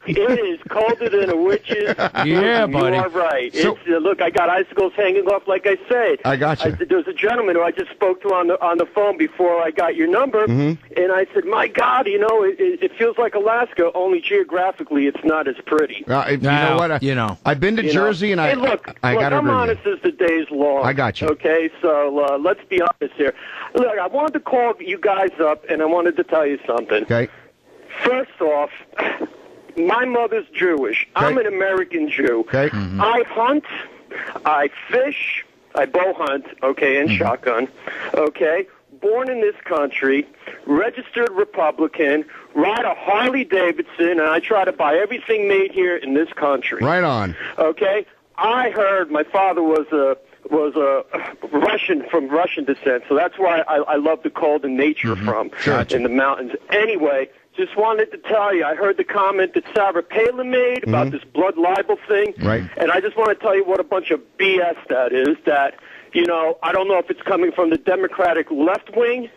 It is colder than a witch's. Yeah, buddy. You are right. So, Look, I got icicles hanging off, like I said. I got you. There was a gentleman who I just spoke to on the phone before I got your number, and I said, my God, it feels like Alaska, only geographically it's not as pretty. You know what? I've been to Jersey, and hey, look, I got to I'm honest as the day's long. I got you. Okay, so let's be honest here. Look, I wanted to call you guys up, and I wanted to tell you something. Okay. First off, my mother's Jewish. Okay. I'm an American Jew. Okay. I hunt, I fish, I bow hunt, okay, and shotgun, okay. Born in this country, registered Republican, ride a Harley Davidson, and I try to buy everything made here in this country. Right on. Okay. I heard my father was a Russian from Russian descent, so that's why I love the cold and nature from in the mountains. Anyway. Just wanted to tell you, I heard the comment that Sarah Palin made about this blood libel thing. Right. And I just want to tell you what a bunch of BS that is, that, I don't know if it's coming from the Democratic left wing,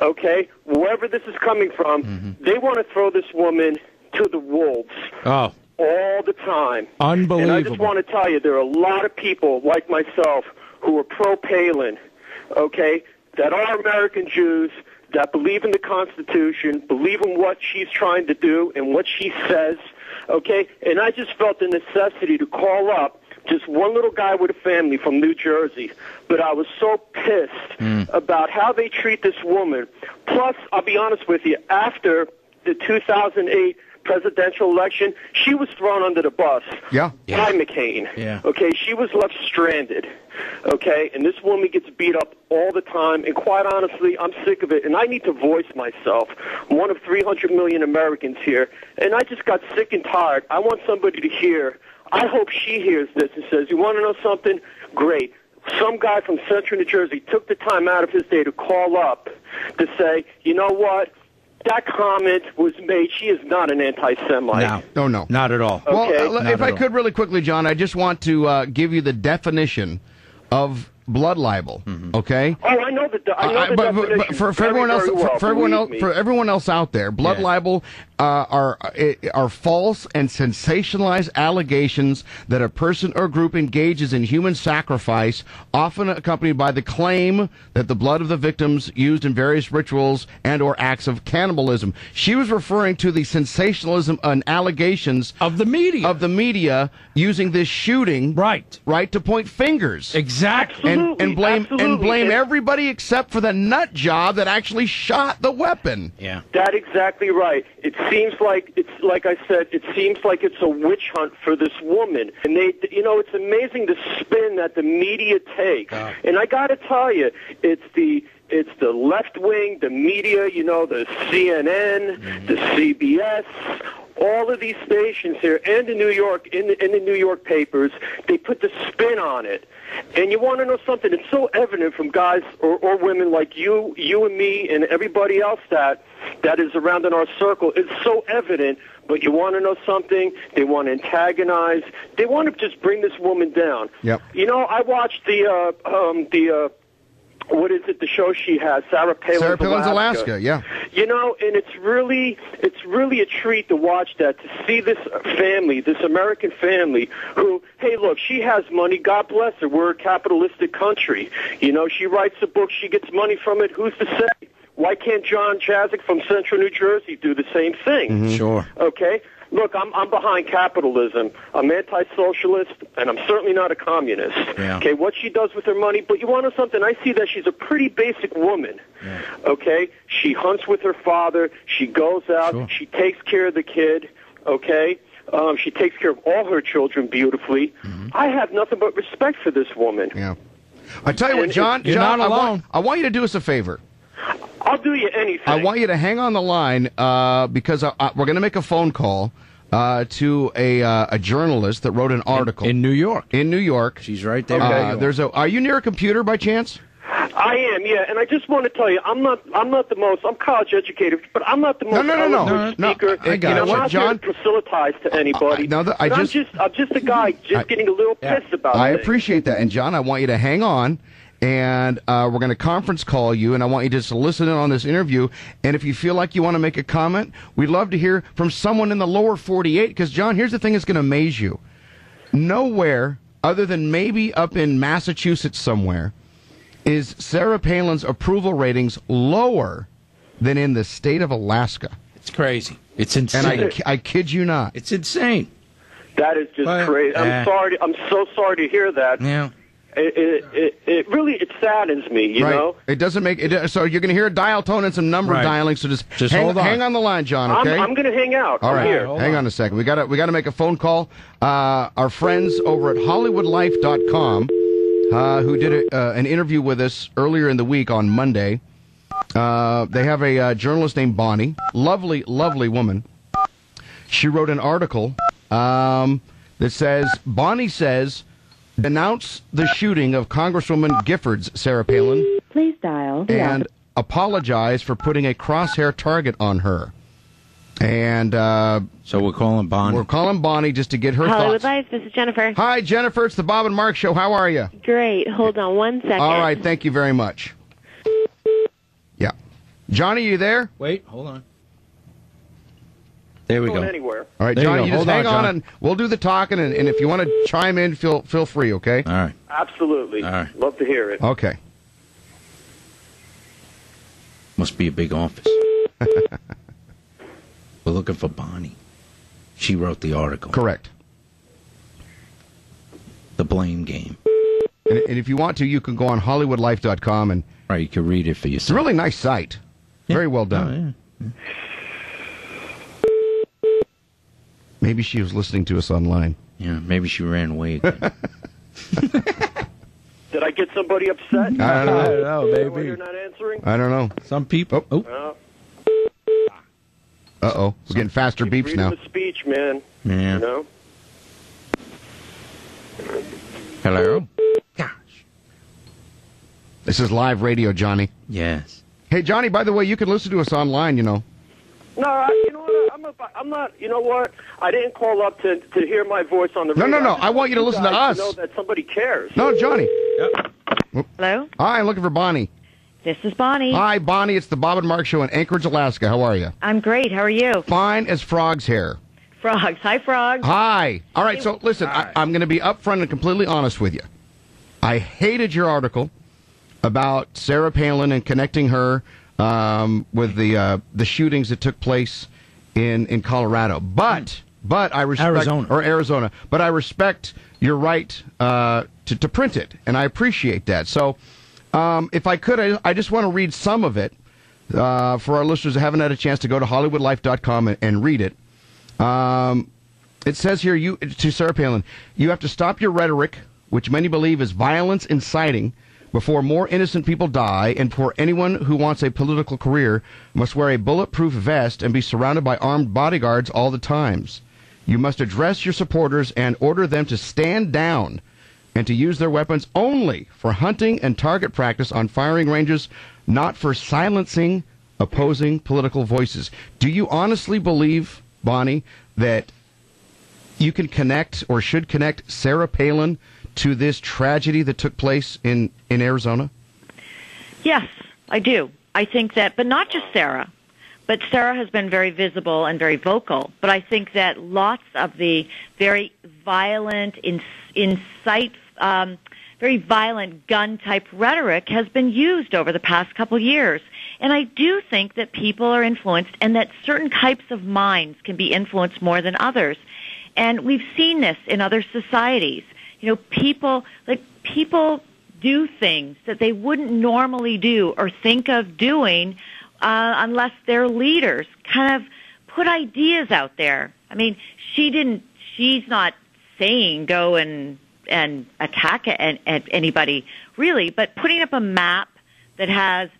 okay, wherever this is coming from, they want to throw this woman to the wolves. Oh. All the time. Unbelievable. And I just want to tell you, there are a lot of people like myself who are pro-Palin, okay, that are American Jews, that believe in the Constitution, believe in what she's trying to do and what she says, okay? And I just felt the necessity to call up just one little guy with a family from New Jersey. But I was so pissed about how they treat this woman. Plus, I'll be honest with you, after the 2008 presidential election, she was thrown under the bus by McCain. Yeah. Okay, she was left stranded. Okay, and this woman gets beat up all the time, and quite honestly, I'm sick of it, and I need to voice myself. I'm one of 300 million Americans here, and I just got sick and tired. I want somebody to hear. I hope she hears this and says, you want to know something? Great. Some guy from Central New Jersey took the time out of his day to call up to say, you know what? That comment was made. She is not an anti-Semite. No. Not at all. Okay. Well, if I could really quickly, John, I just want to give you the definition of blood libel. Okay. Oh, I know the definition. But for everyone else out there, blood libel are false and sensationalized allegations that a person or group engages in human sacrifice, often accompanied by the claim that the blood of the victims used in various rituals and or acts of cannibalism. She was referring to the sensationalism and allegations of the media using this shooting right to point fingers. Exactly. And blame everybody except for the nut job that actually shot the weapon. Yeah. That's exactly right. It seems like I said, it seems like it's a witch hunt for this woman. And it's amazing the spin that the media takes. And I got to tell you, it's the left wing, the media, the CNN, the CBS, all of these stations here, and in New York, in the New York papers, they put the spin on it. And you want to know something? It's so evident from guys or women like you and me and everybody else that is around in our circle. It's so evident. But you want to know something? They want to antagonize. They want to just bring this woman down. Yep. I watched what is it? The show she has, Sarah Palin's Alaska. Yeah. And it's really a treat to watch that, to see this family, this American family, who, hey, look, she has money. God bless her. We're a capitalistic country. She writes a book. She gets money from it. Who's to say? Why can't John Chazek from Central New Jersey do the same thing? Sure. Okay. Look, I'm behind capitalism. I'm anti-socialist, and I'm certainly not a communist. Yeah. Okay, what she does with her money, but you want to know something? I see that she's a pretty basic woman. Yeah. Okay, she hunts with her father. She goes out. Sure. She takes care of the kid. Okay, she takes care of all her children beautifully. I have nothing but respect for this woman. Yeah. I tell you what, John, you're not alone. I want you to do us a favor. I'll do you anything. I want you to hang on the line because we're going to make a phone call to a journalist that wrote an article in New York. In New York, she's right there. Okay. Are you near a computer by chance? I am, yeah, and I just want to tell you, I'm college educated, but I'm not the most eloquent speaker. I got I'm not John, here to proselytize to anybody. I'm just a guy getting a little pissed about it. I appreciate that, and John, I want you to hang on. and we're going to conference call you, and I want you just to listen in on this interview. And if you feel like you want to make a comment, we'd love to hear from someone in the lower 48, because, John, here's the thing that's going to amaze you. Nowhere, other than maybe up in Massachusetts somewhere, is Sarah Palin's approval ratings lower than in the state of Alaska. It's crazy. It's insane. And I kid you not. It's insane. That is just crazy. I'm sorry. I'm so sorry to hear that. Yeah. It really saddens me, you know. It doesn't make it. So you're going to hear a dial tone and some number dialing. So just hang on the line, John. Okay. I'm going to hang out. All right. Here. Hang on a second. We got to make a phone call. Our friends over at HollywoodLife.com, who did an interview with us earlier in the week on Monday. They have a journalist named Bonnie, lovely woman. She wrote an article that says, Bonnie says, denounce the shooting of Congresswoman Gifford's Sarah Palin. Please dial. And apologize for putting a crosshair target on her. And so we're calling Bonnie. We're calling Bonnie just to get her Hollywood thoughts. Life, this is Jennifer. Hi, Jennifer. It's the Bob and Mark Show. How are you? Great. Hold on one second. All right. Thank you very much. Yeah. Johnny, you there? Wait, hold on. There we go. Anywhere. All right, there Johnny, you just hang on, John. and we'll do the talking, and if you want to chime in, feel free, okay? All right. Absolutely. All right. Love to hear it. Okay. Must be a big office. We're looking for Bonnie. She wrote the article. Correct. The blame game. And if you want to, you can go on HollywoodLife.com, and right, you can read it for yourself. It's a really nice site. Yeah. Very well done. Oh, yeah. Maybe she was listening to us online. Yeah, maybe she ran away again. Did I get somebody upset? I don't know. I don't know, Why baby. you're not answering? I don't know. Some people. Uh-oh. We're getting faster beeps Freedom now. of speech, man. Yeah. You know? Hello? Gosh. This is live radio, Johnny. Yes. Hey, Johnny, by the way, you can listen to us online, you know. No, you know what? I'm not. You know what? I didn't call up to hear my voice on the radio. No. I want you to listen to us. To know that somebody cares. No, Johnny. Yep. Hello? Hi, I'm looking for Bonnie. This is Bonnie. Hi, Bonnie. It's the Bob and Mark Show in Anchorage, Alaska. How are you? I'm great. How are you? Fine as frog's hair. Frogs. Hi, Frogs. Hi. All right, so listen, I'm going to be upfront and completely honest with you. I hated your article about Sarah Palin and connecting her with the shootings that took place in Colorado. But I respect Arizona. But I respect your right to print it, and I appreciate that. So if I could, I just want to read some of it for our listeners that haven't had a chance to go to HollywoodLife.com and read it. It says here, to Sarah Palin, you have to stop your rhetoric, which many believe is violence inciting, before more innocent people die, and for anyone who wants a political career must wear a bulletproof vest and be surrounded by armed bodyguards all the times. You must address your supporters and order them to stand down and to use their weapons only for hunting and target practice on firing ranges, not for silencing opposing political voices. Do you honestly believe, Bonnie, that you can connect or should connect Sarah Palin to this tragedy that took place in Arizona? Yes, I do. I think that, but not just Sarah. But Sarah has been very visible and very vocal. But I think that lots of the very violent, very violent gun-type rhetoric has been used over the past couple years. And I do think that people are influenced and that certain types of minds can be influenced more than others. And we've seen this in other societies. You know, people do things that they wouldn't normally do or think of doing unless their leaders kind of put ideas out there. I mean, she's not saying go and attack at anybody really, but putting up a map that has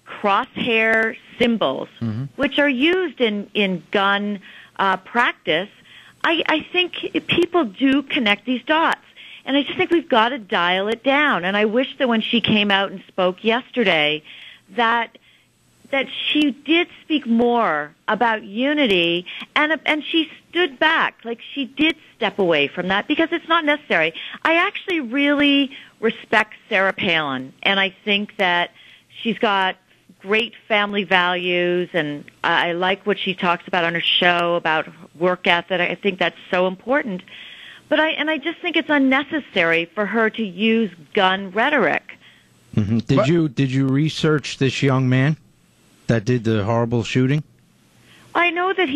crosshair symbols, which are used in gun practice. I think people do connect these dots, and I just think we've got to dial it down. And I wish that when she came out and spoke yesterday, that she did speak more about unity, and she stood back. Like, she did step away from that because it's not necessary. I actually really respect Sarah Palin, and I think that she's got great family values, and I like what she talks about on her show about work ethic. I think that's so important. But I just think it's unnecessary for her to use gun rhetoric. Mm-hmm. Did you research this young man that did the horrible shooting? I know that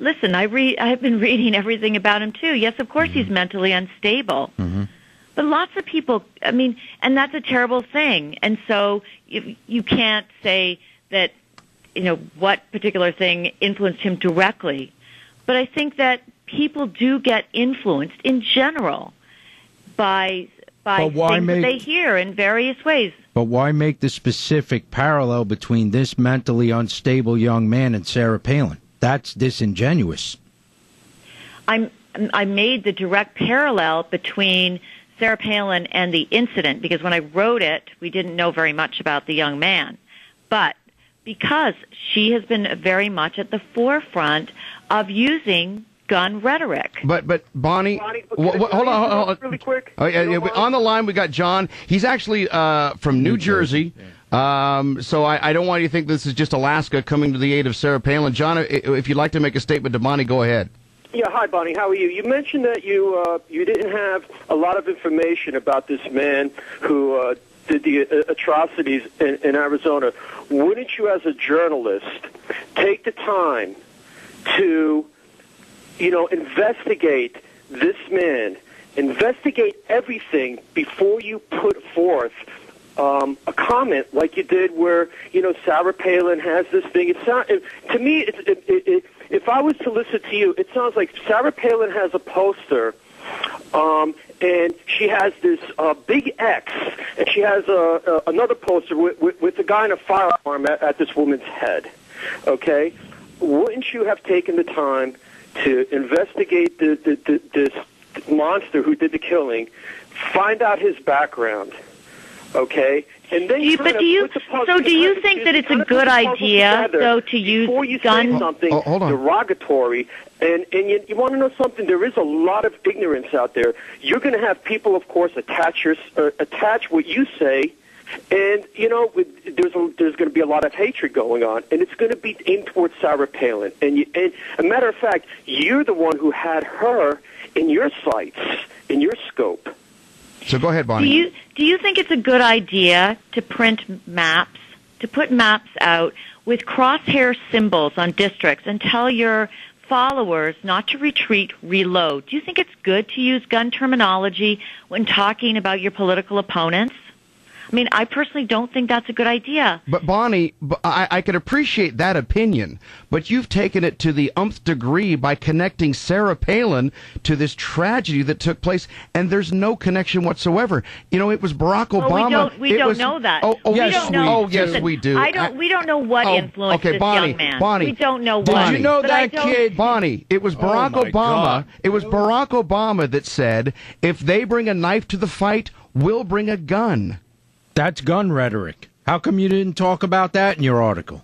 listen, I've been reading everything about him too. Yes, of course he's mentally unstable. Mm-hmm. But lots of people, and that's a terrible thing. And so you can't say that, what particular thing influenced him directly. But I think that people do get influenced in general by things that they hear in various ways. But why make the specific parallel between this mentally unstable young man and Sarah Palin? That's disingenuous. I made the direct parallel between Sarah Palin and the incident because when I wrote it, we didn't know very much about the young man. But because she has been very much at the forefront of using gun rhetoric. But Bonnie, hold on, really quick. On the line, we got John. He's actually from New Jersey. So I don't want you to think this is just Alaska coming to the aid of Sarah Palin. John, if you'd like to make a statement to Bonnie, go ahead. Yeah, hi, Bonnie. How are you? You mentioned that you didn't have a lot of information about this man who did the atrocities in Arizona. Wouldn't you, as a journalist, take the time to investigate this man, investigate everything before you put forth a comment like you did where, Sarah Palin has this thing. To me, if I was to listen to you, it sounds like Sarah Palin has a poster, and she has this big X, and she has another poster with a guy in a firearm at this woman's head, okay? Wouldn't you have taken the time to investigate this monster who did the killing, find out his background, okay? And then do you think that it's a good idea, though, to use before you gun? say something derogatory? And you want to know something? There is a lot of ignorance out there. You're going to have people, of course, attach what you say. And, there's going to be a lot of hatred going on, and it's going to be aimed towards Sarah Palin. And a matter of fact, you're the one who had her in your sights, in your scope. So go ahead, Bonnie. Do you think it's a good idea to print maps, to put maps out with crosshair symbols on districts and tell your followers not to retreat, reload? Do you think it's good to use gun terminology when talking about your political opponents? I personally don't think that's a good idea. But Bonnie, I could appreciate that opinion, but you've taken it to the umpth degree by connecting Sarah Palin to this tragedy that took place, and there's no connection whatsoever. It was Barack Obama. We don't know that. Yes, we do. We don't know what influenced this young man. Bonnie, we don't know what. Did you know that kid? Bonnie, it was Barack Obama. God. It was Barack Obama that said, if they bring a knife to the fight, we'll bring a gun. That's gun rhetoric. How come you didn't talk about that in your article?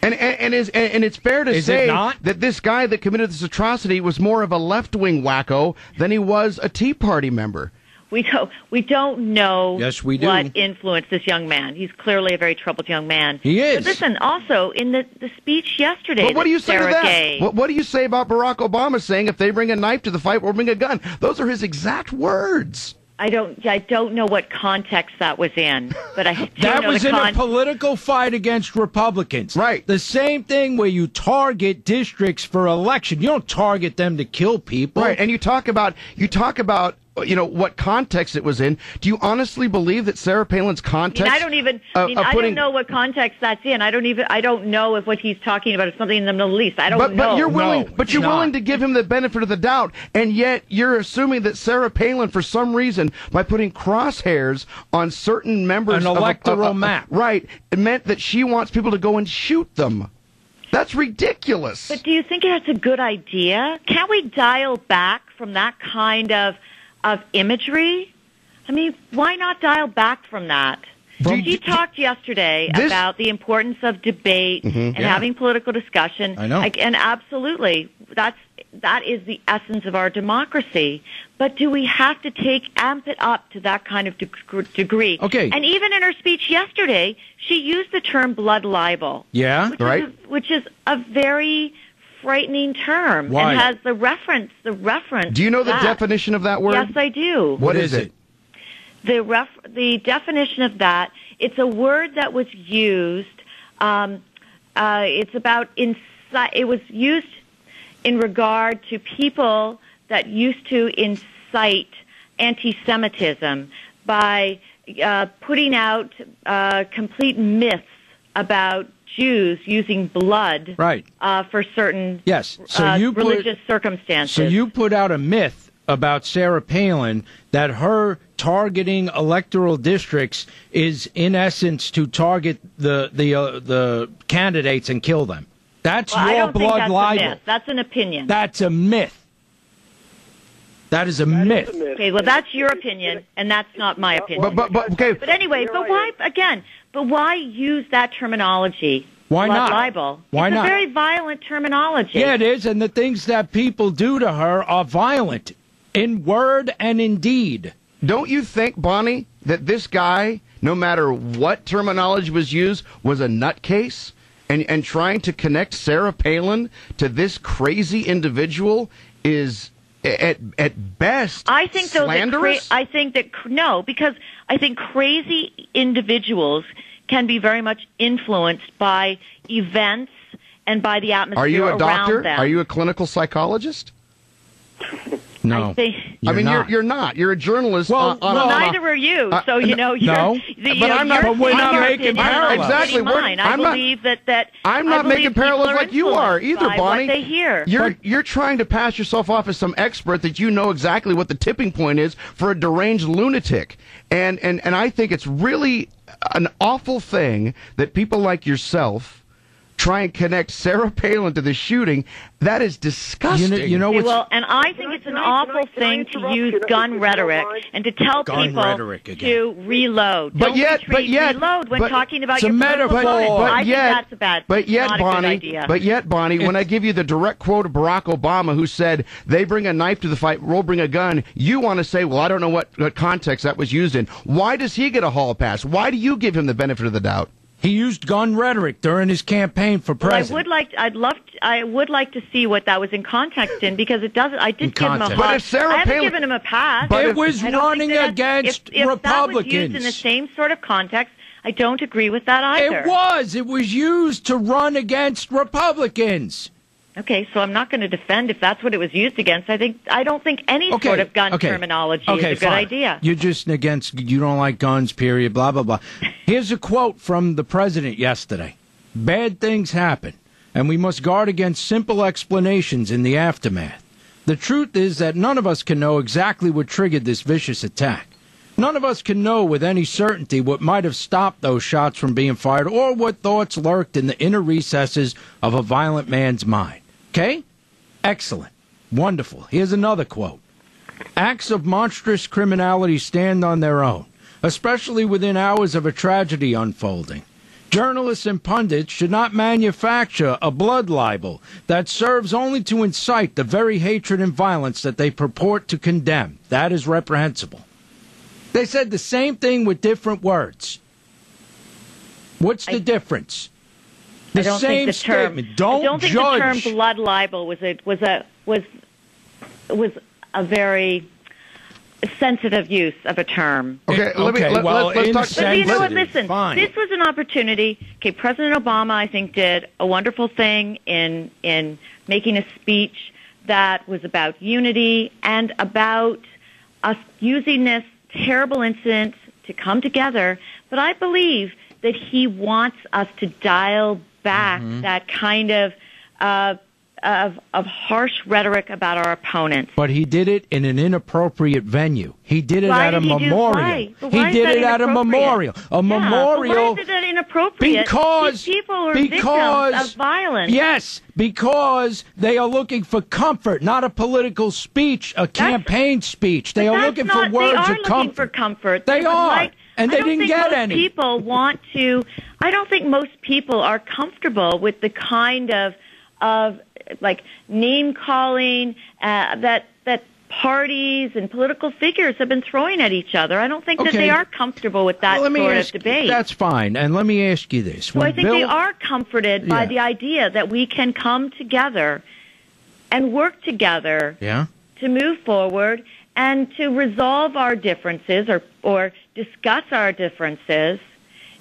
And it's fair to say that this guy that committed this atrocity was more of a left-wing wacko than he was a Tea Party member. We don't know what influenced this young man. He's clearly a very troubled young man. He is. But listen, also, in the speech yesterday what do you say Sarah to that? gave, What do you say about Barack Obama saying, if they bring a knife to the fight, we'll bring a gun? Those are his exact words. I don't know what context that was in, but I do that know was in a political fight against Republicans. Right. The same thing where you target districts for election. You don't target them to kill people. Right. And you talk about what context it was in. Do you honestly believe that Sarah Palin's context? I don't know what context that's in. I don't know if what he's talking about is something in the Middle East. I don't know. But you're willing to give him the benefit of the doubt, and yet you're assuming that Sarah Palin, for some reason, by putting crosshairs on certain members of an electoral map, right, it meant that she wants people to go and shoot them. That's ridiculous. But do you think that's a good idea? Can't we dial back from that kind of imagery? Why not dial back from that? She talked yesterday about the importance of debate and having political discussion. I know. And absolutely, that is the essence of our democracy. But do we have to amp it up to that kind of degree? Okay. And even in her speech yesterday, she used the term blood libel. Yeah, Which is a very frightening term. Why? And has the reference. Do you know the definition of that word? Yes, I do. What is it? The definition of that, it's a word that was used, it's about it was used in regard to people that used to incite anti-Semitism by putting out complete myths about Jews using blood for certain religious circumstances. So you put out a myth about Sarah Palin that her targeting electoral districts is in essence to target the candidates and kill them. That's your blood libel. That's an opinion. That's a myth. That is a myth. Okay, well that's your opinion, and that's not my opinion. But anyway, but why use that terminology? Why blood not? libel. Why not? It's a very violent terminology. Yeah, it is, and the things that people do to her are violent. In word and in deed. Don't you think, Bonnie, that this guy, no matter what terminology was used, was a nutcase? And trying to connect Sarah Palin to this crazy individual is, at best, slanderous? Because I think crazy individuals can be very much influenced by events and by the atmosphere around them. Are you a doctor? Are you a clinical psychologist? No, you're not. You're a journalist. Neither are you. So you're. But I'm not. But we're not making parallels. Exactly. I believe that. I'm not making parallels like you are either, Bonnie. What they hear. You're trying to pass yourself off as some expert that you know exactly what the tipping point is for a deranged lunatic, and I think it's really an awful thing that people like yourself try and connect Sarah Palin to the shooting. That is disgusting. And I think it's an awful thing to use gun rhetoric and to tell people to reload. But yet, reload when talking about your political opponent. I think that's a bad. But yet, Bonnie, when I give you the direct quote of Barack Obama, who said, "They bring a knife to the fight, we'll bring a gun," you want to say, "Well, I don't know what context that was used in." Why does he get a hall pass? Why do you give him the benefit of the doubt? He used gun rhetoric during his campaign for president. I would like to see what that was in context in, because it doesn't. I did give him a pass. I haven't given him a pass. But it was running against Republicans. If that was used in the same sort of context, I don't agree with that either. It was used to run against Republicans. Okay, so I'm not going to defend if that's what it was used against. I don't think any sort of gun terminology is a good idea. You're just you don't like guns, period, blah, blah, blah. Here's a quote from the president yesterday. "Bad things happen, and we must guard against simple explanations in the aftermath. The truth is that none of us can know exactly what triggered this vicious attack. None of us can know with any certainty what might have stopped those shots from being fired or what thoughts lurked in the inner recesses of a violent man's mind." Okay? Excellent. Wonderful. Here's another quote. "Acts of monstrous criminality stand on their own, especially within hours of a tragedy unfolding. Journalists and pundits should not manufacture a blood libel that serves only to incite the very hatred and violence that they purport to condemn. That is reprehensible." They said the same thing with different words. What's the difference? I don't think the term blood libel was a very sensitive use of a term. Okay, let's talk. But you know what? Listen, this was an opportunity. Okay, President Obama, I think, did a wonderful thing in making a speech that was about unity and about us using this terrible incident to come together. But I believe that he wants us to dial back that kind of harsh rhetoric about our opponents. But he did it in an inappropriate venue. He did it at a memorial. He did it at a memorial. A memorial. Why is it inappropriate? Because these people are victims of violence. Yes, because they are looking for comfort, not a political speech, a campaign speech. They are looking for words of comfort. Looking for comfort. They are. and they didn't get any. People want to. I don't think most people are comfortable with the kind of like name calling that parties and political figures have been throwing at each other. I don't think that they are comfortable with that sort of debate. That's fine. And let me ask you this. So I think they are comforted by the idea that we can come together and work together to move forward and to resolve our differences or discuss our differences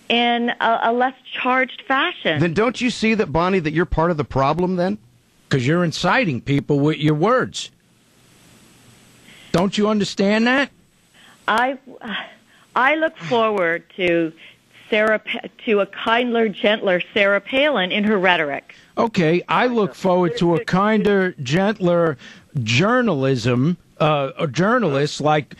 in a less charged fashion. Then don't you see that, Bonnie, that you're part of the problem then? Because you're inciting people with your words. Don't you understand that? I look forward to a kinder, gentler Sarah Palin in her rhetoric. Okay, I look forward to a kinder, gentler journalism. Journalists, like,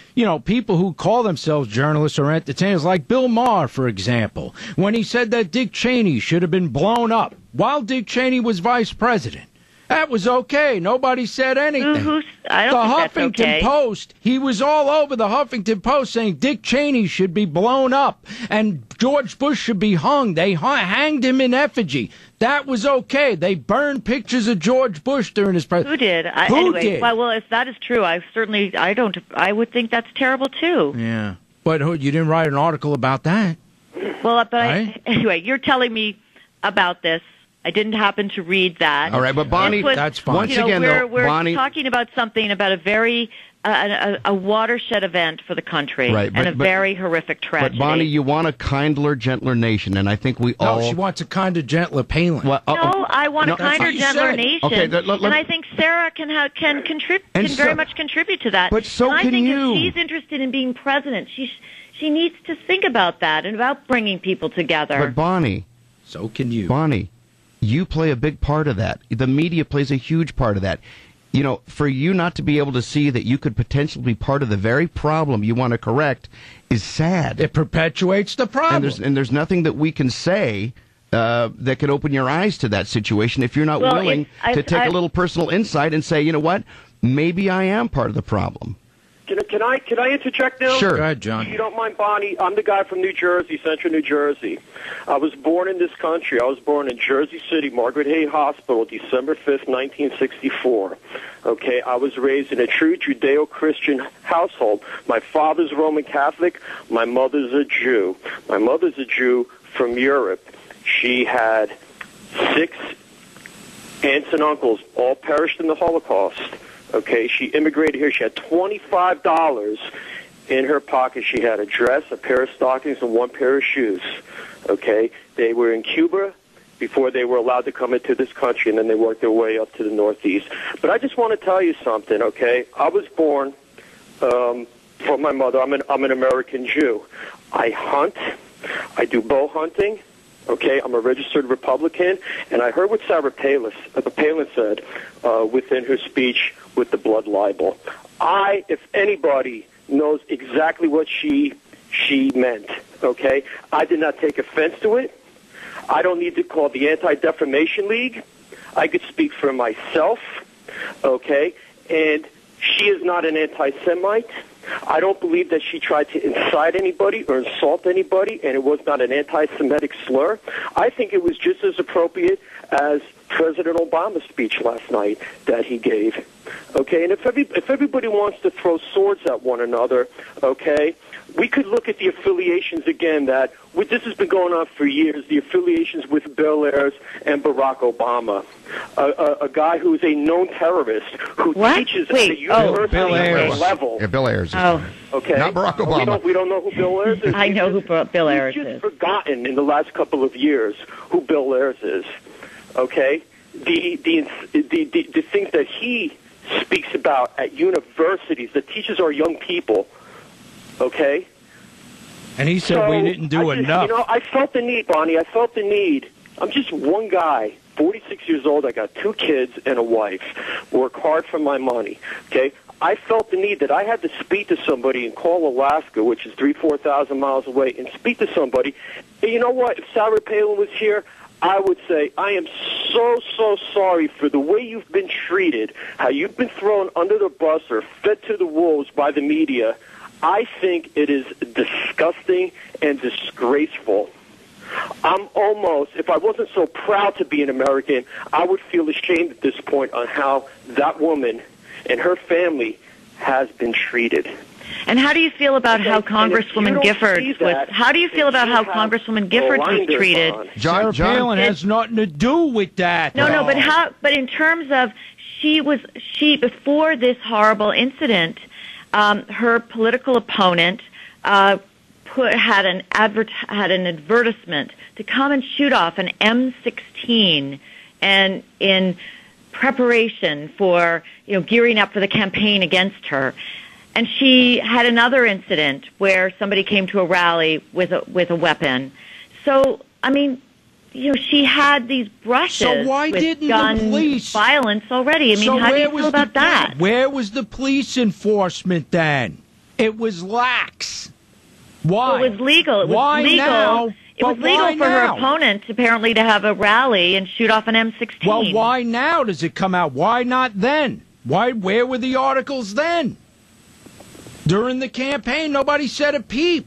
people who call themselves journalists or entertainers, like Bill Maher, for example, when he said that Dick Cheney should have been blown up while Dick Cheney was vice president. That was okay. Nobody said anything. The Huffington Post, he was all over the Huffington Post saying Dick Cheney should be blown up and George Bush should be hung. They hanged him in effigy. That was okay. They burned pictures of George Bush during his presidency. Who did? Who did? Well, if that is true, I would think that's terrible too. Yeah. But you didn't write an article about that. Well, but right? Anyway, you're telling me about this. I didn't happen to read that. All right, but Bonnie, that's fine. Once again, we're Bonnie, talking about something about a very a watershed event for the country, right, and a very horrific tragedy. But Bonnie, you want a kinder, gentler nation, and I think we all. No, she wants a kinder, gentler Palin. Well, no, I want a kinder, gentler nation, okay, and I think Sarah can very much contribute to that. But so and can you. I think if she's interested in being president, she needs to think about that and about bringing people together. But Bonnie, so can you. Bonnie, you play a big part of that. The media plays a huge part of that. For you not to be able to see that you could potentially be part of the very problem you want to correct is sad. It perpetuates the problem. And there's nothing that we can say that can open your eyes to that situation if you're not willing to take a little personal insight and say, you know what, maybe I am part of the problem. Can I interject now? Sure. Go ahead, John. If you don't mind, Bonnie, I'm the guy from New Jersey, central New Jersey. I was born in this country. I was born in Jersey City, Margaret Hay Hospital, December 5th, 1964. Okay, I was raised in a true Judeo-Christian household. My father's Roman Catholic. My mother's a Jew. My mother's a Jew from Europe. She had 6 aunts and uncles, all perished in the Holocaust. Okay, she immigrated here. She had $25 in her pocket. She had a dress, a pair of stockings, and 1 pair of shoes. Okay, they were in Cuba before they were allowed to come into this country, and then they worked their way up to the Northeast. But I just want to tell you something, okay? I was born from my mother. I'm an American Jew. I hunt. I do bow hunting. Okay, I'm a registered Republican, and I heard what Sarah Palin said within her speech with the blood libel. If anybody knows exactly what she meant, okay, I did not take offense to it. I don't need to call the Anti-Defamation League. I could speak for myself, okay, and she is not an anti-Semite. I don't believe that she tried to incite anybody or insult anybody, and it was not an anti-Semitic slur. I think it was just as appropriate as President Obama's speech last night that he gave. Okay, and if everybody wants to throw swords at one another, okay, we could look at the affiliations again this has been going on for years, the affiliations with Bel Airs and Barack Obama, a guy who is a known terrorist who teaches at the university level. Yeah, Bel Airs. Oh. Okay. Not Barack Obama. We don't know who Bill Ayers is. I know who Bill Ayers is. He's just forgotten in the last couple of years who Bill Ayers is. Okay? The things that he speaks about at universities that teaches our young people, okay? And he said we didn't do enough. I felt the need, Bonnie. I felt the need. I'm just one guy, 46 years old. I got 2 kids and a wife. Work hard for my money, okay? I felt the need that I had to speak to somebody in call Alaska, which is 4,000 miles away, and speak to somebody. And you know what? If Sarah Palin was here, I would say, I am so sorry for the way you've been treated, how you've been thrown under the bus or fed to the wolves by the media. I think it is disgusting and disgraceful. I'm almost, if I wasn't so proud to be an American, I would feel ashamed at this point on how that woman and her family has been treated. And how do you feel about how Congresswoman Giffords was? How do you feel about how Congresswoman Giffords was treated? Sarah Palin has nothing to do with that. No, but how? But in terms of she before this horrible incident, her political opponent had an advertisement to come and shoot off an M16, and in preparation for gearing up for the campaign against her. And she had another incident where somebody came to a rally with a weapon. So, I mean, she had these brushes with gun violence already. I mean, how do you feel about that? Where was the police enforcement then? It was lax. Why? Well, it was legal. It was legal. Now? It was legal for her opponent, apparently, to have a rally and shoot off an M16. Well, why now does it come out? Why not then? Where were the articles then? During the campaign, nobody said a peep.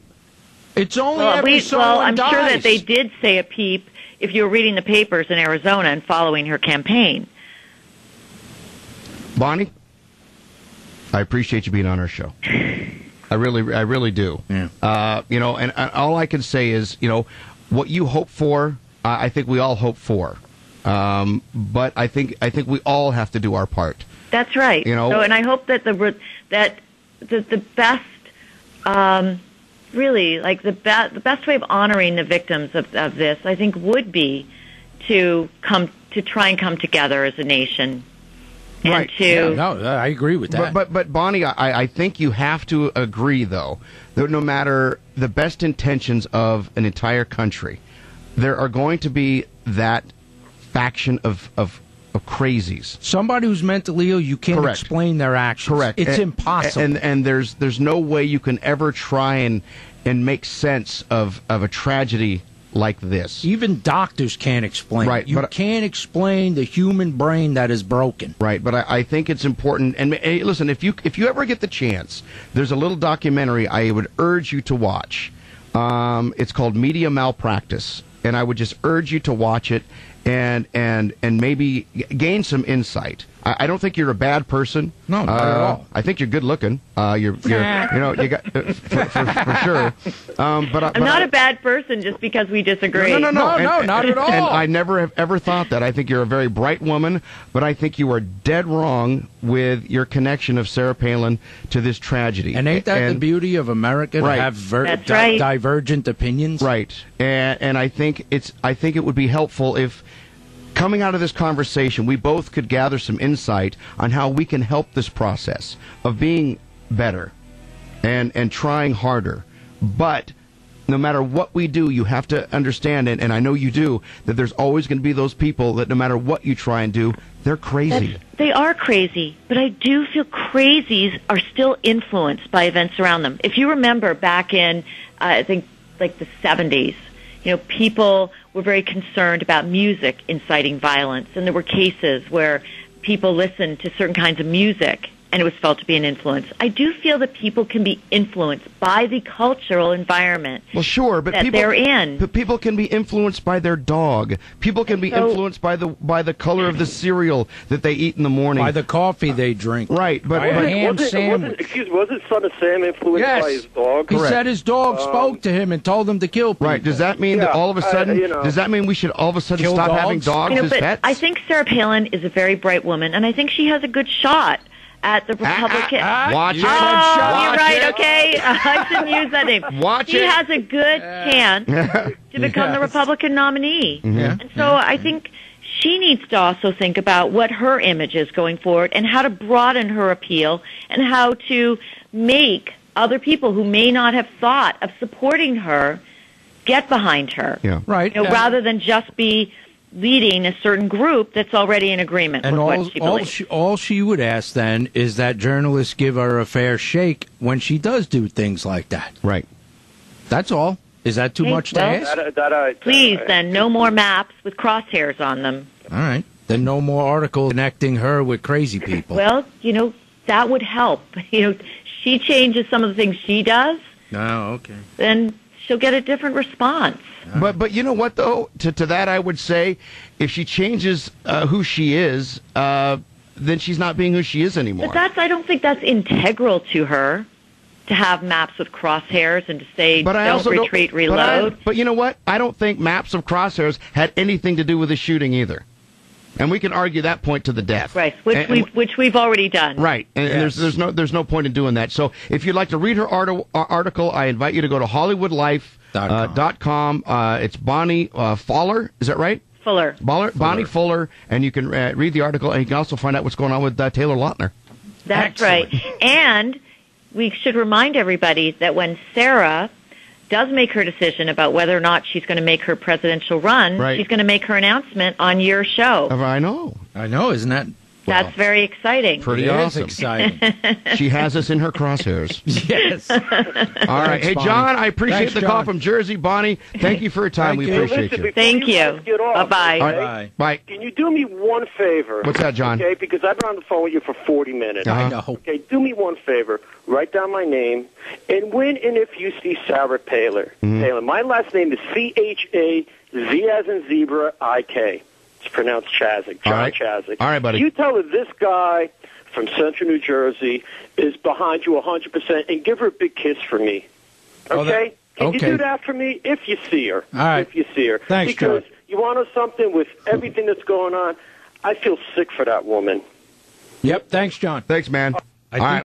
It's only every someone dies. I'm sure that they did say a peep if you were reading the papers in Arizona and following her campaign. Bonnie, I appreciate you being on our show. I really do. Yeah. And all I can say is, what you hope for, I think we all hope for. But I think we all have to do our part. That's right. So, and I hope that the best, really, like the best way of honoring the victims of this, I think, would be to try and come together as a nation. And right. I agree with that. But Bonnie, I think you have to agree, though, that no matter the best intentions of an entire country, there are going to be that faction of crazies. Somebody who's mentally ill, you can't Correct. explain their actions. Correct. It's impossible. And there's no way you can ever try and make sense of a tragedy like this. Even doctors can't explain right, it. You can't explain the human brain that is broken. Right, but I think it's important. And hey, listen, if you ever get the chance, there's a little documentary I would urge you to watch. It's called Media Malpractice, and I would just urge you to watch it and maybe gain some insight. I don't think you're a bad person. No, not at all. I think you're good looking. You got for sure. But I'm not a bad person just because we disagree. No, not at all. And I never have ever thought that. I think you're a very bright woman, but I think you are dead wrong with your connection of Sarah Palin to this tragedy. And ain't that the beauty of America, to have divergent opinions? Right. And I think it would be helpful if, coming out of this conversation, we both could gather some insight on how we can help this process of being better and trying harder. But no matter what we do, you have to understand, and I know you do, that there's always going to be those people that no matter what you try and do, they're crazy. They are crazy, but I do feel crazies are still influenced by events around them. If you remember back in, I think, like the 70s, people were very concerned about music inciting violence, and there were cases where people listened to certain kinds of music and it was felt to be an influence. I do feel that people can be influenced by the cultural environment. Well, sure, but they're in. But people can be influenced by their dog. People can be influenced by the color of the cereal that they eat in the morning, by the coffee they drink. Right, but wasn't Son of Sam influenced by his dog? He said his dog spoke to him and told him to kill people. Right. Does that mean that all of a sudden? Does that mean we should all of a sudden stop having dogs as pets? I think Sarah Palin is a very bright woman, and I think she has a good shot at the Republican. Watch it. You're right. Okay, I shouldn't use that name. She has a good chance to become the Republican nominee, and so I think she needs to also think about what her image is going forward and how to broaden her appeal and how to make other people who may not have thought of supporting her get behind her. Yeah. Right. Rather than just be leading a certain group that's already in agreement with what she believes. All she would ask then is that journalists give her a fair shake when she does do things like that. Right. That's all. Is that too much to ask? Please, then, no more maps with crosshairs on them. All right. Then no more articles connecting her with crazy people. Well, that would help. she changes some of the things she does, okay. then she'll get a different response. But you know what, though? To that, I would say, if she changes who she is, then she's not being who she is anymore. But I don't think that's integral to her, to have maps with crosshairs and to say, don't retreat, reload. But you know what? I don't think maps of crosshairs had anything to do with the shooting either. And we can argue that point to the death. Right, which we've already done. Right, and yes. there's no point in doing that. So if you'd like to read her article, I invite you to go to HollywoodLife.com. It's Bonnie Fuller, is that right? Fuller. Bonnie Fuller, and you can read the article, and you can also find out what's going on with Taylor Lautner. That's Excellent. right. And we should remind everybody that when Sarah does make her decision about whether or not she's going to make her presidential run, she's going to make her announcement on your show. I know, isn't that? That's very exciting. Pretty awesome. Exciting. She has us in her crosshairs. Yes. All right. Thanks, Hey, Bonnie. John, I appreciate Thanks, the call John. from Jersey. Bonnie, thank you for your time. Thank We you. appreciate you. Thank you. Bye-bye. All right. Bye. Can you do me one favor? What's that, John? Okay, because I've been on the phone with you for 40 minutes. Uh-huh. I know. Okay, do me one favor. Write down my name, and when and if you see Sarah Palin. My last name is C-H-A-Z as in zebra, I-K. It's pronounced Chazik, John Chazik. All right, buddy. You tell her this guy from Central New Jersey is behind you 100%, and give her a big kiss for me. Okay? Can you do that for me if you see her? All right. If you see her. Thanks, because John. you want to know something with everything that's going on? I feel sick for that woman. Yep. Thanks, John. Thanks, man. All right.